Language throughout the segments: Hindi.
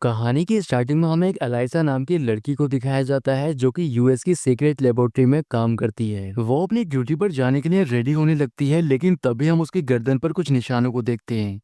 कहानी की स्टार्टिंग में हमें एक एलाइसा नाम की लड़की को दिखाया जाता है जो कि यूएस की सीक्रेट लेबोरेटरी में काम करती है। वो अपनी ड्यूटी पर जाने के लिए रेडी होने लगती है, लेकिन तभी हम उसकी गर्दन पर कुछ निशानों को देखते हैं।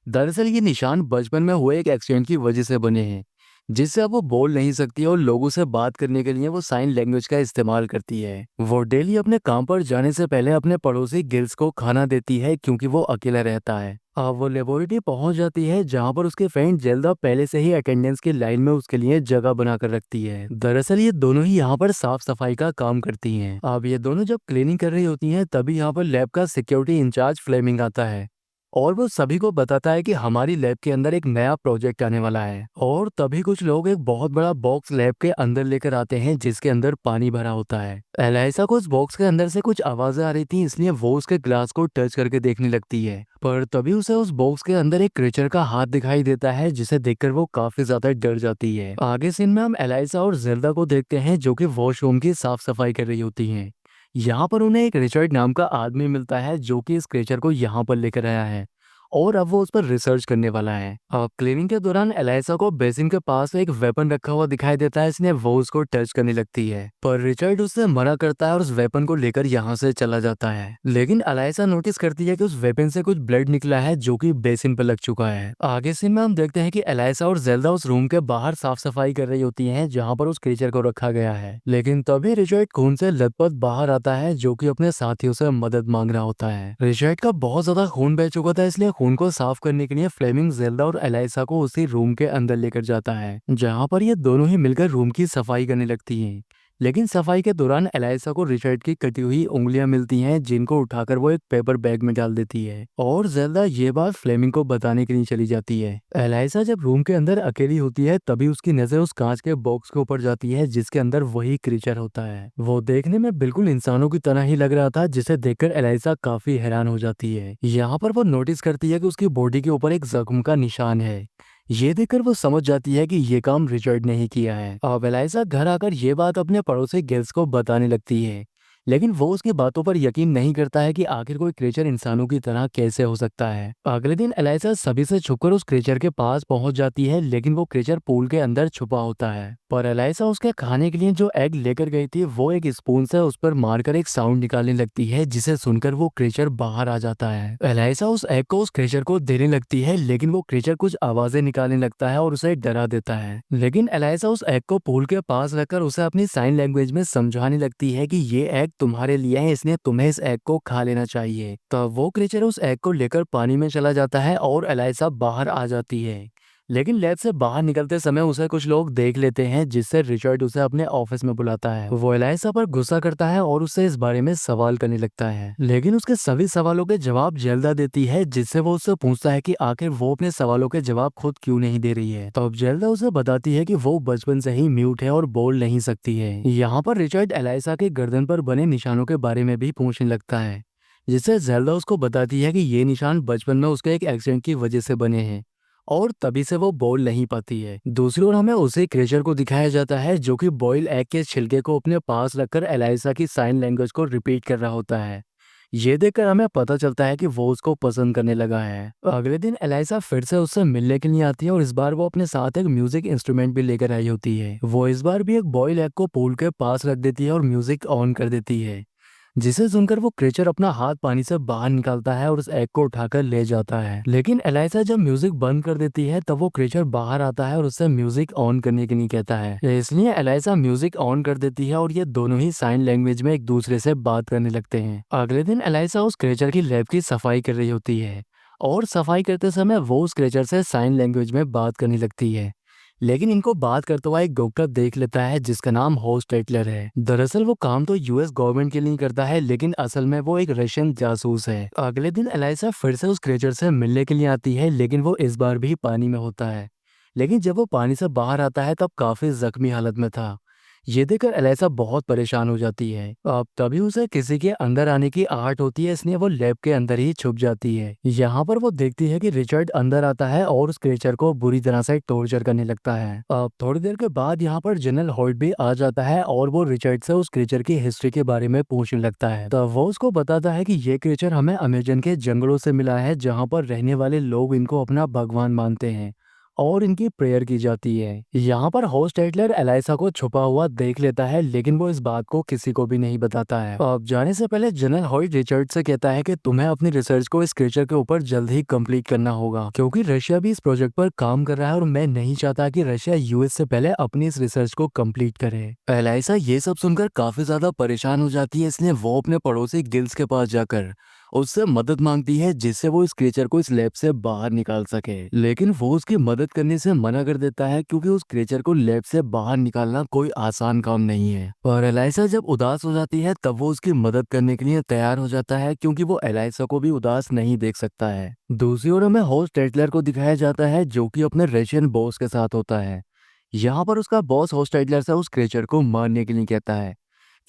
दरअसल ये निशान बचपन में हुए एक एक्सीडेंट की वजह से बने हैं, जिससे अब वो बोल नहीं सकती और लोगों से बात करने के लिए वो साइन लैंग्वेज का इस्तेमाल करती है। वो डेली अपने काम पर जाने से पहले अपने पड़ोसी गिल्स को खाना देती है क्योंकि वो अकेला रहता है। अब वो लेबोरेटरी पहुंच जाती है जहां पर उसके फ्रेंड जेल्दा पहले से ही अटेंडेंस की लाइन में उसके लिए जगह बनाकर रखती है। दरअसल ये दोनों ही यहाँ पर साफ सफाई का काम करती हैं। अब ये दोनों जब क्लीनिंग कर रही होती हैं तभी यहाँ पर लैब का सिक्योरिटी इंचार्ज फ्लेमिंग आता है और वो सभी को बताता है कि हमारी लैब के अंदर एक नया प्रोजेक्ट आने वाला है। और तभी कुछ लोग एक बहुत बड़ा बॉक्स लैब के अंदर लेकर आते हैं जिसके अंदर पानी भरा होता है। एलाइसा को उस बॉक्स के अंदर से कुछ आवाजें आ रही थी, इसलिए वो उसके ग्लास को टच करके देखने लगती है। पर तभी उसे उस बॉक्स के अंदर एक क्रीचर का हाथ दिखाई देता है जिसे देखकर वो काफी ज्यादा डर जाती है। आगे सीन में हम एलाइसा और जेल्दा को देखते हैं जो कि वॉशरूम की साफ सफाई कर रही होती हैं। यहाँ पर उन्हें एक रिचर्ड नाम का आदमी मिलता है जो कि इस क्रीचर को यहाँ पर लेकर आया है और अब वो उस पर रिसर्च करने वाला है। अब क्लीनिंग के दौरान एलाइसा को बेसिन के पास एक वेपन रखा हुआ दिखाई देता है, इसलिए वो उसको टच करने लगती है, पर रिचर्ड उससे मना करता है और उस वेपन को लेकर यहाँ से चला जाता है। लेकिन एलाइसा नोटिस करती है कि उस वेपन से कुछ ब्लड निकला है जो कि बेसिन पर लग चुका है। आगे सीन में हम देखते हैं कि एलाइसा और जेल्दा उस रूम के बाहर साफ सफाई कर रही होती हैं जहाँ पर उस क्रीचर को रखा गया है। लेकिन तभी रिचर्ड खून से लथपथ बाहर आता है जो कि अपने साथियों से मदद मांग रहा होता है। रिचर्ड का बहुत ज्यादा खून बह चुका था, इसलिए खून को साफ करने के लिए फ्लेमिंग जेल्दा और एलाइसा को उसी रूम के अंदर लेकर जाता है जहां पर ये दोनों ही मिलकर रूम की सफाई करने लगती हैं। लेकिन सफाई के दौरान एलाइसा को रिचर्ड की कटी हुई उंगलियां मिलती हैं जिनको उठाकर वो एक पेपर बैग में डाल देती है और जेल्दा ये बात फ्लेमिंग को बताने के लिए चली जाती है। एलाइसा जब रूम के अंदर अकेली होती है तभी उसकी नजर उस कांच के बॉक्स के ऊपर जाती है जिसके अंदर वही क्रीचर होता है। वो देखने में बिल्कुल इंसानों की तरह ही लग रहा था, जिसे देखकर एलाइसा काफी हैरान हो जाती है। यहाँ पर वो नोटिस करती है कि उसकी बॉडी के ऊपर एक जख्म का निशान है। ये देखकर वो समझ जाती है कि ये काम रिचर्ड ने ही किया है। अब एलाइसा घर आकर ये बात अपने पड़ोसी गिल्स को बताने लगती है, लेकिन वो उसकी बातों पर यकीन नहीं करता है कि आखिर कोई क्रीचर इंसानों की तरह कैसे हो सकता है। अगले दिन एलाइसा सभी से छुपकर उस क्रीचर के पास पहुंच जाती है, लेकिन वो क्रीचर पूल के अंदर छुपा होता है। पर एलाइसा उसके खाने के लिए जो एग लेकर गई थी वो एक स्पून से उस पर मारकर एक साउंड निकालने लगती है जिसे सुनकर वो क्रीचर बाहर आ जाता है। एलाइसा उस एग को उस क्रीचर को देने लगती है, लेकिन वो क्रीचर कुछ आवाजें निकालने लगता है और उसे डरा देता है। लेकिन एलाइसा उस एग को पूल के पास रखकर उसे अपनी साइन लैंग्वेज में समझाने लगती है कि ये एग तुम्हारे लिए है, इसलिए तुम्हें इस एग को खा लेना चाहिए। तब वो क्रीचर उस एग को लेकर पानी में चला जाता है और एलाइसा बाहर आ जाती है। लेकिन लैब से बाहर निकलते समय उसे कुछ लोग देख लेते हैं, जिससे रिचर्ड उसे अपने ऑफिस में बुलाता है। वो एलाइसा पर गुस्सा करता है और उससे इस बारे में सवाल करने लगता है, लेकिन उसके सभी सवालों के जवाब जेल्दा देती है, जिससे वो उससे पूछता है कि आखिर वो अपने सवालों के जवाब खुद क्यों नहीं दे रही है। तब जेल्दा उसे बताती है कि वो बचपन से ही म्यूट है और बोल नहीं सकती है। यहाँ पर रिचर्ड एलाइसा के गर्दन पर बने निशानों के बारे में भी पूछने लगता है, जिससे जेल्दा उसको बताती है कि ये निशान बचपन में उसके एक एक्सीडेंट की वजह से बने हैं और तभी से वो बोल नहीं पाती है। दूसरी ओर हमें उसी क्रेचर को दिखाया जाता है जो कि बॉयल एग के छिलके को अपने पास रखकर एलाइसा की साइन लैंग्वेज को रिपीट कर रहा होता है। ये देखकर हमें पता चलता है कि वो उसको पसंद करने लगा है। अगले दिन एलाइसा फिर से उससे मिलने के लिए आती है और इस बार वो अपने साथ एक म्यूजिक इंस्ट्रूमेंट भी लेकर आई होती है। वो इस बार भी एक बॉयल एग को पूल के पास रख देती है और म्यूजिक ऑन कर देती है, जिसे सुनकर वो क्रेचर अपना हाथ पानी से बाहर निकालता है और उस एग को उठाकर ले जाता है। लेकिन एलाइसा जब म्यूजिक बंद कर देती है तब वो क्रेचर बाहर आता है और उससे म्यूजिक ऑन करने के लिए कहता है, इसलिए एलाइसा म्यूजिक ऑन कर देती है और ये दोनों ही साइन लैंग्वेज में एक दूसरे से बात करने लगते हैं। अगले दिन एलाइसा उस क्रेचर की लैब की सफाई कर रही होती है और सफाई करते समय वो उस क्रेचर से साइन लैंग्वेज में बात करने लगती है, लेकिन इनको बात करते हुआ एक डॉक्टर देख लेता है जिसका नाम होस्ट टेटलर है। दरअसल वो काम तो यूएस गवर्नमेंट के लिए करता है, लेकिन असल में वो एक रशियन जासूस है। अगले दिन एलाइसा फिर से उस क्रेचर से मिलने के लिए आती है, लेकिन वो इस बार भी पानी में होता है। लेकिन जब वो पानी से बाहर आता है तब काफी जख्मी हालत में था। ये देखकर एलाइसा बहुत परेशान हो जाती है। अब तभी उसे किसी के अंदर आने की आहट होती है, इसलिए वो लैब के अंदर ही छुप जाती है। यहाँ पर वो देखती है कि रिचर्ड अंदर आता है और उस क्रीचर को बुरी तरह से टॉर्चर करने लगता है। अब थोड़ी देर के बाद यहाँ पर जनरल हॉल्ट भी आ जाता है और वो रिचर्ड से उस क्रीचर की हिस्ट्री के बारे में पूछने लगता है। तब वो उसको बताता है कि ये क्रीचर हमें अमेजन के जंगलों से मिला है, जहाँ पर रहने वाले लोग इनको अपना भगवान मानते हैं और इनकी प्रेयर की जाती है। यहाँ पर होस्ट एडलर एलाइसा को छुपा हुआ देख लेता है, लेकिन वो इस बात को किसी को भी नहीं बताता है। अब जाने से पहले जनरल हॉइट रिचर्ड से कहता है कि तुम्हें अपनी रिसर्च को इस क्रीचर के ऊपर जल्द ही कंप्लीट करना होगा, क्योंकि रशिया भी इस प्रोजेक्ट पर काम कर रहा है और मैं नहीं चाहता कि रशिया यूएस से पहले अपनी इस रिसर्च को कंप्लीट करे। एलाइसा ये सब सुनकर काफी ज्यादा परेशान हो जाती है, इसलिए वो अपने पड़ोसी गिल्स के पास जाकर उससे मदद मांगती है, जिससे वो इस क्रीचर को इस लैब से बाहर निकाल सके। लेकिन वो उसकी मदद करने से मना कर देता है, क्योंकि उस क्रीचर को लैब से बाहर निकालना कोई आसान काम नहीं है। पर एलाइसा जब उदास हो जाती है तब वो उसकी मदद करने के लिए तैयार हो जाता है, क्योंकि वो एलाइसा को भी उदास नहीं देख सकता है। दूसरी ओर हमें होस्ट एडलर को दिखाया जाता है, जो कि अपने रशियन बॉस के साथ होता है। यहाँ पर उसका बॉस होस्ट एडलर से उस क्रीचर को मारने के लिए कहता है,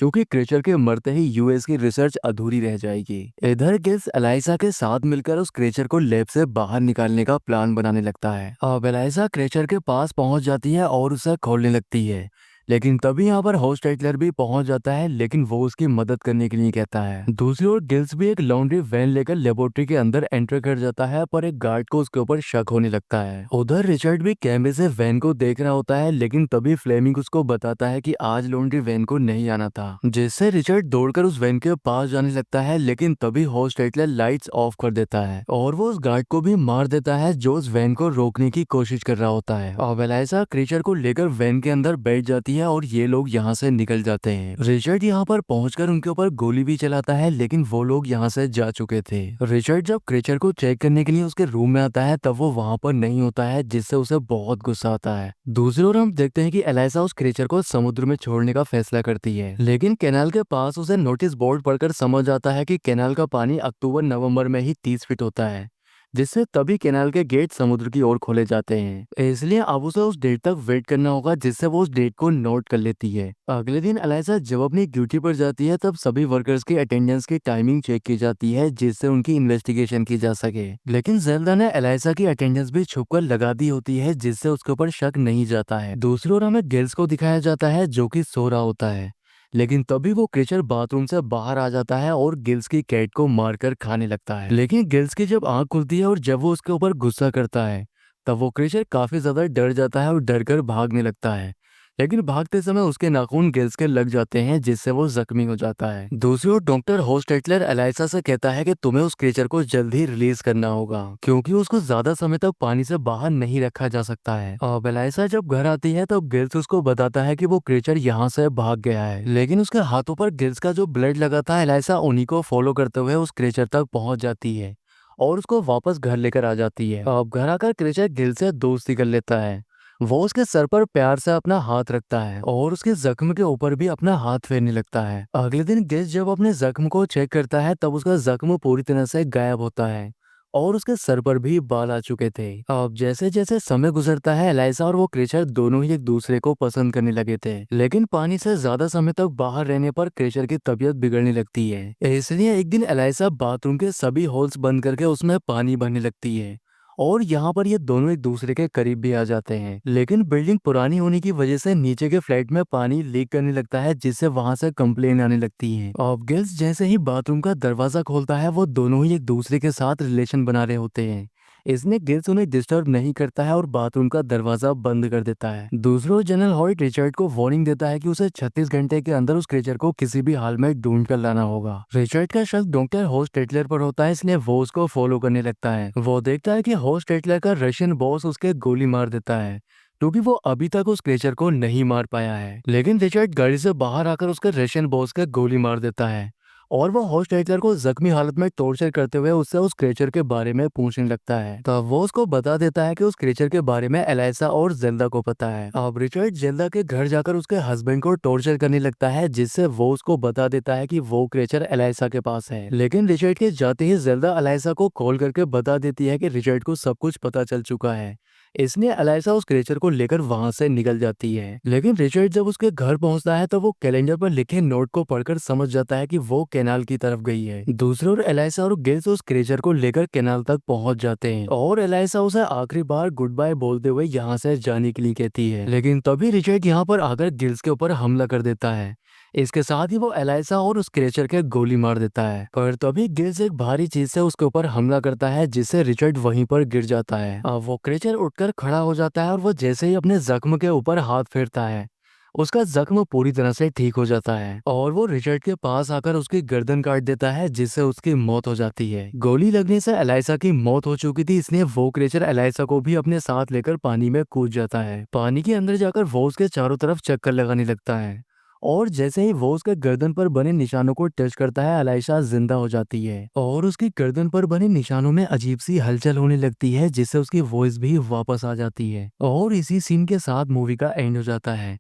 क्योंकि क्रीचर के मरते ही यूएस की रिसर्च अधूरी रह जाएगी। इधर गिल्स एलाइसा के साथ मिलकर उस क्रीचर को लैब से बाहर निकालने का प्लान बनाने लगता है। अब एलाइसा क्रीचर के पास पहुंच जाती है और उसे खोलने लगती है, लेकिन तभी यहाँ पर होस्ट एडलर भी पहुंच जाता है, लेकिन वो उसकी मदद करने के लिए कहता है। दूसरी ओर गिल्स भी एक लॉन्ड्री वैन लेकर लेबोरेटरी के अंदर एंटर कर जाता है, पर एक गार्ड को उसके ऊपर शक होने लगता है। उधर रिचर्ड भी कैमरे से वैन को देख रहा होता है, लेकिन तभी फ्लेमिंग उसको बताता है कि आज लॉन्ड्री वैन को नहीं आना था, जिससे रिचर्ड दौड़कर उस वैन के पास जाने लगता है, लेकिन तभी होस्ट एडलर लाइट्स ऑफ कर देता है और वो उस गार्ड को भी मार देता है, जो उस वैन को रोकने की कोशिश कर रहा होता है। अब एलाइसा क्रीचर को लेकर वैन के अंदर बैठ जाती है और ये लोग यहाँ से निकल जाते हैं। रिचर्ड यहाँ पर पहुंचकर उनके ऊपर गोली भी चलाता है, लेकिन वो लोग यहाँ से जा चुके थे। रिचर्ड जब क्रीचर को चेक करने के लिए उसके रूम में आता है तब वो वहाँ पर नहीं होता है, जिससे उसे बहुत गुस्सा आता है। दूसरी ओर हम देखते हैं कि एलाइसा उस क्रीचर को समुद्र में छोड़ने का फैसला करती है, लेकिन कैनाल के पास उसे नोटिस बोर्ड पढ़कर समझ आता है कि कैनाल का पानी अक्टूबर नवंबर में ही 30 फीट होता है, जिससे तभी कैनाल के गेट समुद्र की ओर खोले जाते हैं। इसलिए अब उसे उस डेट तक वेट करना होगा, जिससे वो उस डेट को नोट कर लेती है। अगले दिन एलाइसा जब अपनी ड्यूटी पर जाती है तब सभी वर्कर्स की अटेंडेंस की टाइमिंग चेक की जाती है, जिससे उनकी इन्वेस्टिगेशन की जा सके। लेकिन जेल्दा ने एलाइसा की अटेंडेंस भी छुपकर लगा दी होती है, जिससे उसके ऊपर शक नहीं जाता है। दूसरी ओर हमें गिल्स को दिखाया जाता है, जो कि सो रहा होता है, लेकिन तभी वो क्रीचर बाथरूम से बाहर आ जाता है और गिल्स की कैट को मारकर खाने लगता है। लेकिन गिल्स की जब आंख खुलती है और जब वो उसके ऊपर गुस्सा करता है तब वो क्रीचर काफी ज्यादा डर जाता है और डर कर भागने लगता है, लेकिन भागते समय उसके नाखून गिल्स के लग जाते हैं, जिससे वो जख्मी हो जाता है। दूसरी ओर डॉक्टर होस्ट एटलर एलाइसा से कहता है कि तुम्हें उस क्रीचर को जल्द ही रिलीज करना होगा, क्योंकि उसको ज्यादा समय तक पानी से बाहर नहीं रखा जा सकता है। अब एलाइसा जब घर आती है तब गिल्स उसको बताता है कि वो क्रीचर यहाँ से भाग गया है, लेकिन उसके हाथों पर गिल्स का जो ब्लड लगा था, एलाइसा उन्हीं को फॉलो करते हुए उस क्रीचर तक पहुंच जाती है और उसको वापस घर लेकर आ जाती है। अब घर आकर क्रीचर गिल से दोस्ती कर लेता है। वो उसके सर पर प्यार से अपना हाथ रखता है और उसके जख्म के ऊपर भी अपना हाथ फेरने लगता है। अगले दिन गिल जब अपने जख्म को चेक करता है तब उसका जख्म पूरी तरह से गायब होता है और उसके सर पर भी बाल आ चुके थे। अब जैसे जैसे समय गुजरता है, एलाइसा और वो क्रीचर दोनों ही एक दूसरे को पसंद करने लगे थे, लेकिन पानी से ज्यादा समय तक बाहर रहने पर क्रीचर की तबीयत बिगड़ने लगती है। इसलिए एक दिन एलाइसा बाथरूम के सभी होल्स बंद करके उसमें पानी भरने लगती है और यहाँ पर ये दोनों एक दूसरे के करीब भी आ जाते हैं। लेकिन बिल्डिंग पुरानी होने की वजह से नीचे के फ्लैट में पानी लीक करने लगता है, जिससे वहां से कंप्लेन आने लगती है। अब गिल्स जैसे ही बाथरूम का दरवाजा खोलता है, वो दोनों ही एक दूसरे के साथ रिलेशन बना रहे होते हैं। इसने गिल्स उन्हें डिस्टर्ब नहीं करता है और बाथरूम का दरवाजा बंद कर देता है। दूसरों जनरल हॉइट रिचर्ड को वार्निंग देता है कि उसे 36 घंटे के अंदर उस क्रीचर को किसी भी हाल में ढूंढ कर लाना होगा। रिचर्ड का शक डॉक्टर होस्ट एटलर पर होता है, इसलिए वो उसको फॉलो करने लगता है। वो देखता है कि होस्ट एटलर का रशियन बॉस उसके गोली मार देता है, क्योंकि वो अभी तक उस क्रीचर को नहीं मार पाया है। लेकिन रिचर्ड गाड़ी से बाहर आकर उसके रशियन बॉस के गोली मार देता है और वो होस्ट एटलर को जख्मी हालत में टॉर्चर करते हुए उससे उस क्रीचर के बारे में पूछने लगता है। तब वो उसको बता देता है कि उस क्रीचर के बारे में एलाइसा और जेल्दा को पता है। अब रिचर्ड जेल्दा के घर जाकर उसके हस्बैंड को टॉर्चर करने लगता है, जिससे वो उसको बता देता है कि वो क्रीचर एलाइसा के पास है। लेकिन रिचर्ड के जाते ही जेल्दा एलाइसा को कॉल करके बता देती है कि रिचर्ड को सब कुछ पता चल चुका है, इसलिए एलाइसा उस क्रीचर को लेकर वहां से निकल जाती है। लेकिन रिचर्ड जब उसके घर पहुंचता है तो वो कैलेंडर पर लिखे नोट को पढ़कर समझ जाता है कि वो कैनाल की तरफ गई है। दूसरी ओर एलाइसा और गिल्स उस क्रीचर को लेकर कैनाल तक पहुंच जाते हैं और एलाइसा उसे आखिरी बार गुड बाय बोलते हुए यहाँ से जाने के लिए कहती है। लेकिन तभी रिचर्ड यहाँ पर आकर गिल्स के ऊपर हमला कर देता है। इसके साथ ही वो एलाइसा और उस क्रीचर के गोली मार देता है, पर तभी गिल्स एक भारी चीज से उसके ऊपर हमला करता है, जिससे रिचर्ड वहीं पर गिर जाता है। अब वो क्रीचर उठ उठकर खड़ा हो जाता है और वो जैसे ही अपने जख्म के ऊपर हाथ फेरता है, उसका जख्म पूरी तरह से ठीक हो जाता है और वो रिचर्ड के पास आकर उसकी गर्दन काट देता है, जिससे उसकी मौत हो जाती है। गोली लगने से एलाइसा की मौत हो चुकी थी, इसलिए वो क्रेचर एलाइसा को भी अपने साथ लेकर पानी में कूद जाता है। पानी के अंदर जाकर वो उसके चारों तरफ चक्कर लगाने लगता है और जैसे ही वो उसके गर्दन पर बने निशानों को टच करता है, एलाइसा जिंदा हो जाती है और उसकी गर्दन पर बने निशानों में अजीब सी हलचल होने लगती है, जिससे उसकी वॉइस भी वापस आ जाती है और इसी सीन के साथ मूवी का एंड हो जाता है।